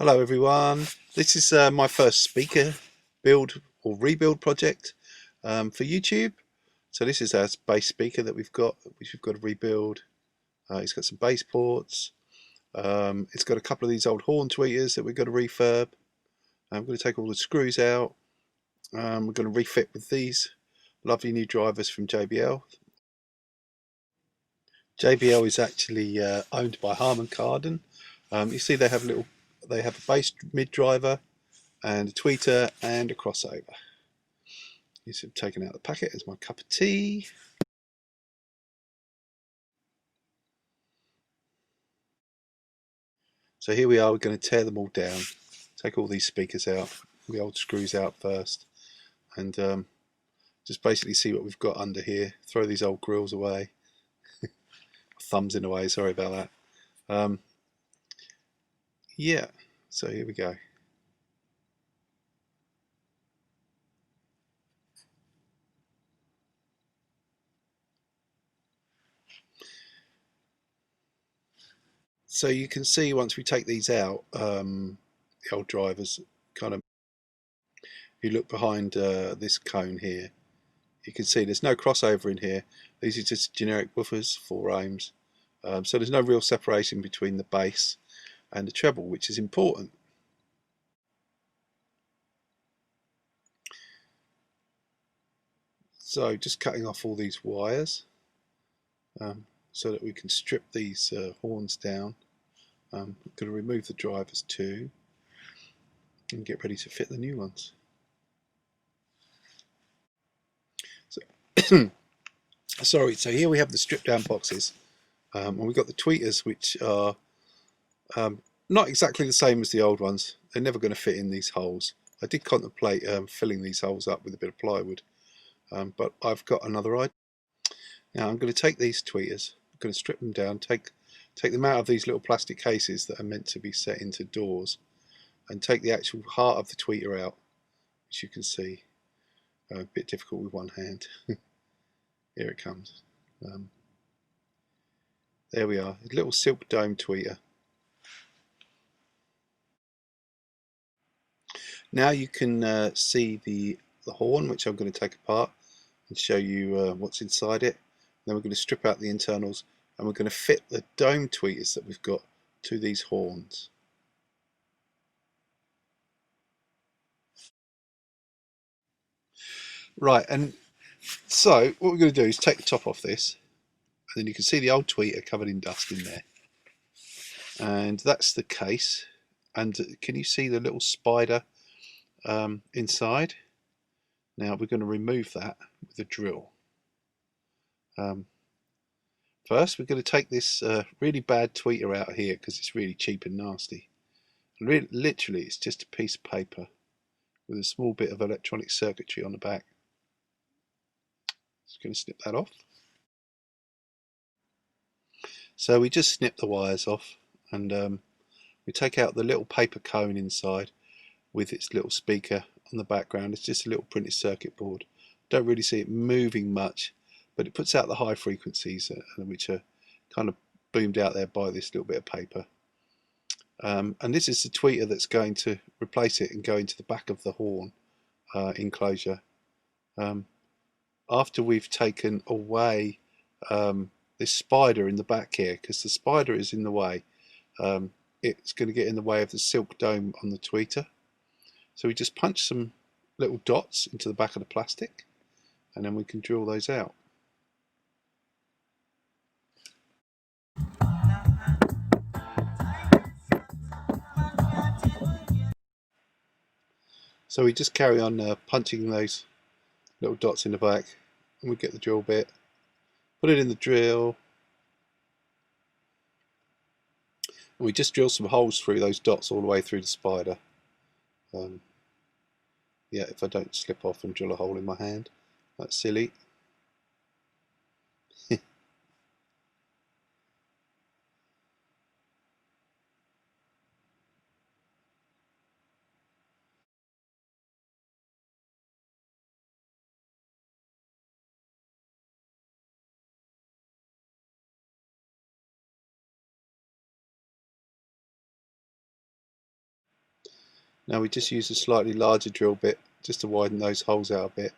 Hello everyone, this is my first speaker build or rebuild project for YouTube. So this is our bass speaker that we've got, which we've got to rebuild. It's got some bass ports, it's got a couple of these old horn tweeters that we've got to refurb. I'm going to take all the screws out. We're going to refit with these lovely new drivers from JBL. JBL is actually owned by Harman Kardon. You see they have a bass mid driver and a tweeter and a crossover. These have taken out the packet as my cup of tea. So here we are, we're going to tear them all down, take all these speakers out, the old screws out first, and just basically see what we've got under here, throw these old grills away. Thumbs in the way, sorry about that. Yeah, so here we go. So you can see once we take these out, the old drivers kind of, if you look behind this cone here, you can see there's no crossover in here. These are just generic woofers, 4 ohms. So there's no real separation between the bass and the treble, which is important. So just cutting off all these wires so that we can strip these horns down. I'm going to remove the drivers too and get ready to fit the new ones. So, sorry, so here we have the stripped down boxes, and we've got the tweeters, which are not exactly the same as the old ones. They're never going to fit in these holes. I did contemplate filling these holes up with a bit of plywood, but I've got another idea. Now I'm going to take these tweeters, I'm going to strip them down, take them out of these little plastic cases that are meant to be set into doors, and take the actual heart of the tweeter out, which you can see. A bit difficult with one hand. Here it comes. There we are, a little silk dome tweeter. Now you can see the horn, which I'm going to take apart and show you what's inside it. Then we're going to strip out the internals and we're going to fit the dome tweeters that we've got to these horns. Right, and so what we're going to do is take the top off this, and then you can see the old tweeter covered in dust in there. And that's the case. And can you see the little spider inside? Now we're going to remove that with a drill. First, we're going to take this really bad tweeter out here because it's really cheap and nasty. And literally, it's just a piece of paper with a small bit of electronic circuitry on the back. Just going to snip that off. So we just snip the wires off, and we take out the little paper cone inside with its little speaker on the background. It's just a little printed circuit board. Don't really see it moving much, but it puts out the high frequencies which are kind of boomed out there by this little bit of paper. And this is the tweeter that's going to replace it and go into the back of the horn enclosure. After we've taken away this spider in the back here, because the spider is in the way, it's going to get in the way of the silk dome on the tweeter. So we just punch some little dots into the back of the plastic, and then we can drill those out. So we just carry on punching those little dots in the back, and we get the drill bit, put it in the drill, and we just drill some holes through those dots all the way through the spider. Yeah, if I don't slip off and drill a hole in my hand, that's silly. Now we just use a slightly larger drill bit just to widen those holes out a bit.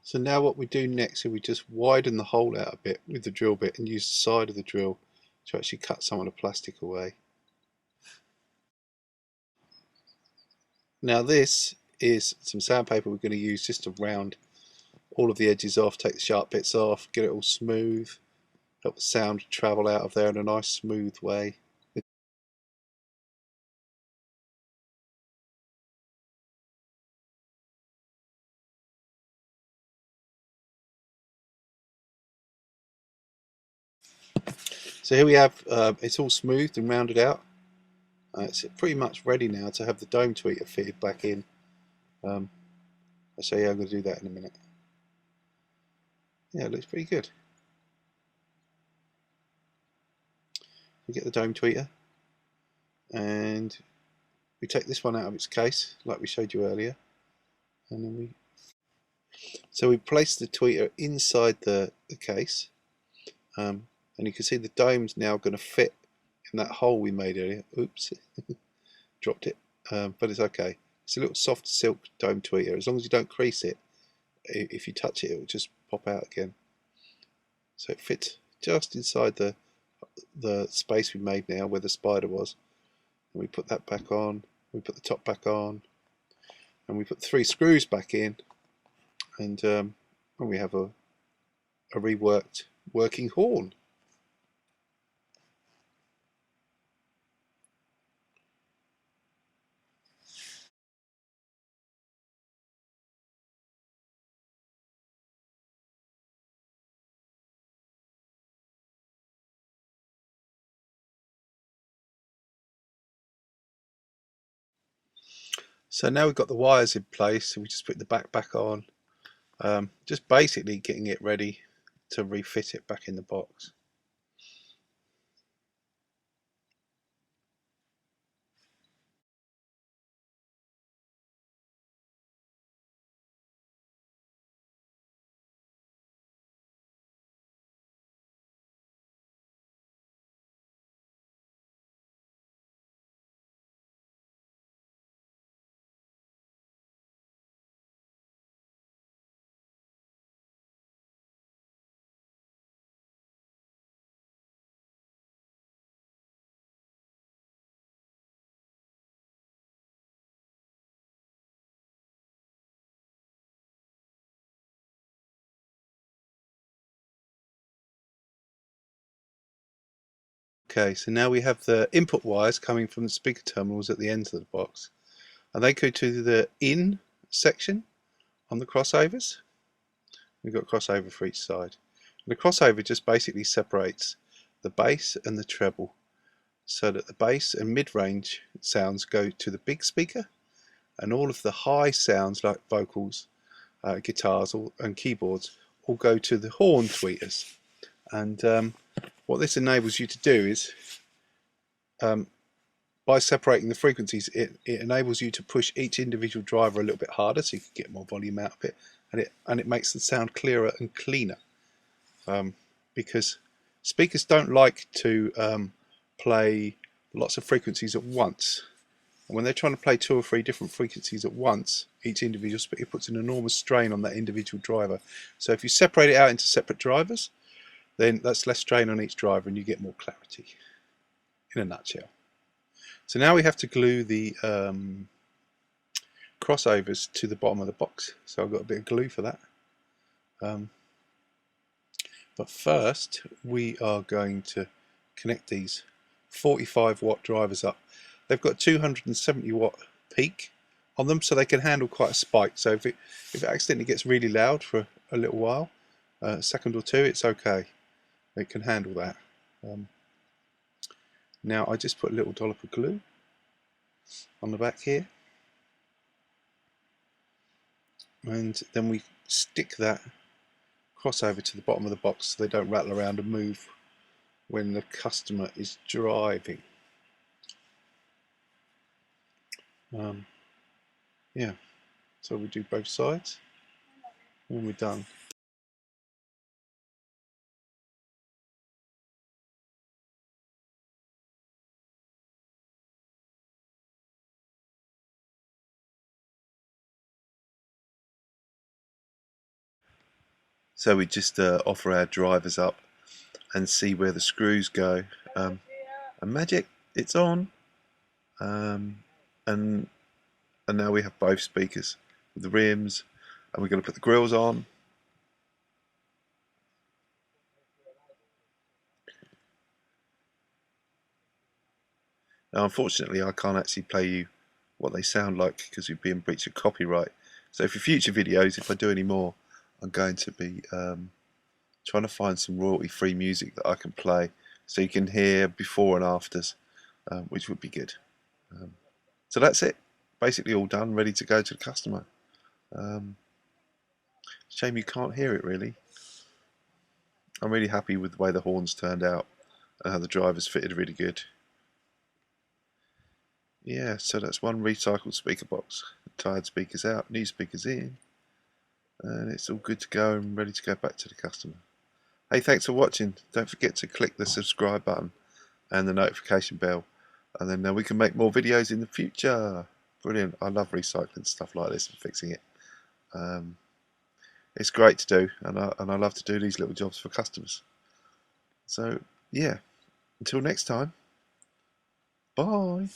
So now what we do next is we just widen the hole out a bit with the drill bit and use the side of the drill to actually cut some of the plastic away. Now this is some sandpaper we're going to use just to round all of the edges off, take the sharp bits off, get it all smooth, help the sound travel out of there in a nice smooth way. So here we have, it's all smoothed and rounded out. It's pretty much ready now to have the dome tweeter fitted back in. I'll show you how I'm going to do that in a minute. Yeah, it looks pretty good. We get the dome tweeter and we take this one out of its case like we showed you earlier, and then we place the tweeter inside the case, and you can see the dome's now going to fit in that hole we made earlier. Oops, dropped it, but it's okay. It's a little soft silk dome tweeter. As long as you don't crease it, if you touch it, it will just pop out again. So it fits just inside the space we made now where the spider was. And we put that back on, we put the top back on, and we put 3 screws back in, and we have a reworked working horn. So now we've got the wires in place, so we just put the back on, just basically getting it ready to refit it back in the box. Okay, so now we have the input wires coming from the speaker terminals at the ends of the box, and they go to the in section on the crossovers. We've got crossover for each side. And the crossover just basically separates the bass and the treble, so that the bass and mid-range sounds go to the big speaker, and all of the high sounds like vocals, guitars and keyboards all go to the horn tweeters. And what this enables you to do is, by separating the frequencies, it enables you to push each individual driver a little bit harder so you can get more volume out of it, and it makes the sound clearer and cleaner, because speakers don't like to play lots of frequencies at once. And when they're trying to play 2 or 3 different frequencies at once, each individual speaker puts an enormous strain on that individual driver. So if you separate it out into separate drivers, then that's less strain on each driver and you get more clarity, in a nutshell. So now we have to glue the crossovers to the bottom of the box. So I've got a bit of glue for that. But first we are going to connect these 45 watt drivers up. They've got 270 watt peak on them, so they can handle quite a spike. So if it accidentally gets really loud for a little while, a second or 2, it's okay. It can handle that. Now I just put a little dollop of glue on the back here, and then we stick that crossover to the bottom of the box so they don't rattle around and move when the customer is driving. Yeah, so we do both sides. when we're done. So we just offer our drivers up and see where the screws go. And magic, it's on. And now we have both speakers with the rims, and we're going to put the grills on. Now, unfortunately, I can't actually play you what they sound like because we'd be in breach of copyright. So for future videos, if I do any more, I'm going to be trying to find some royalty-free music that I can play so you can hear before and afters, which would be good. So that's it. Basically all done, ready to go to the customer. Shame you can't hear it really. I'm really happy with the way the horns turned out and how the drivers fitted really good. Yeah, so that's one recycled speaker box. Tired speakers out, new speakers in, and it's all good to go and ready to go back to the customer. Hey, thanks for watching. Don't forget to click the subscribe button and the notification bell, and then we can make more videos in the future. Brilliant. I love recycling stuff like this and fixing it. It's great to do, and I love to do these little jobs for customers. So yeah, until next time, bye.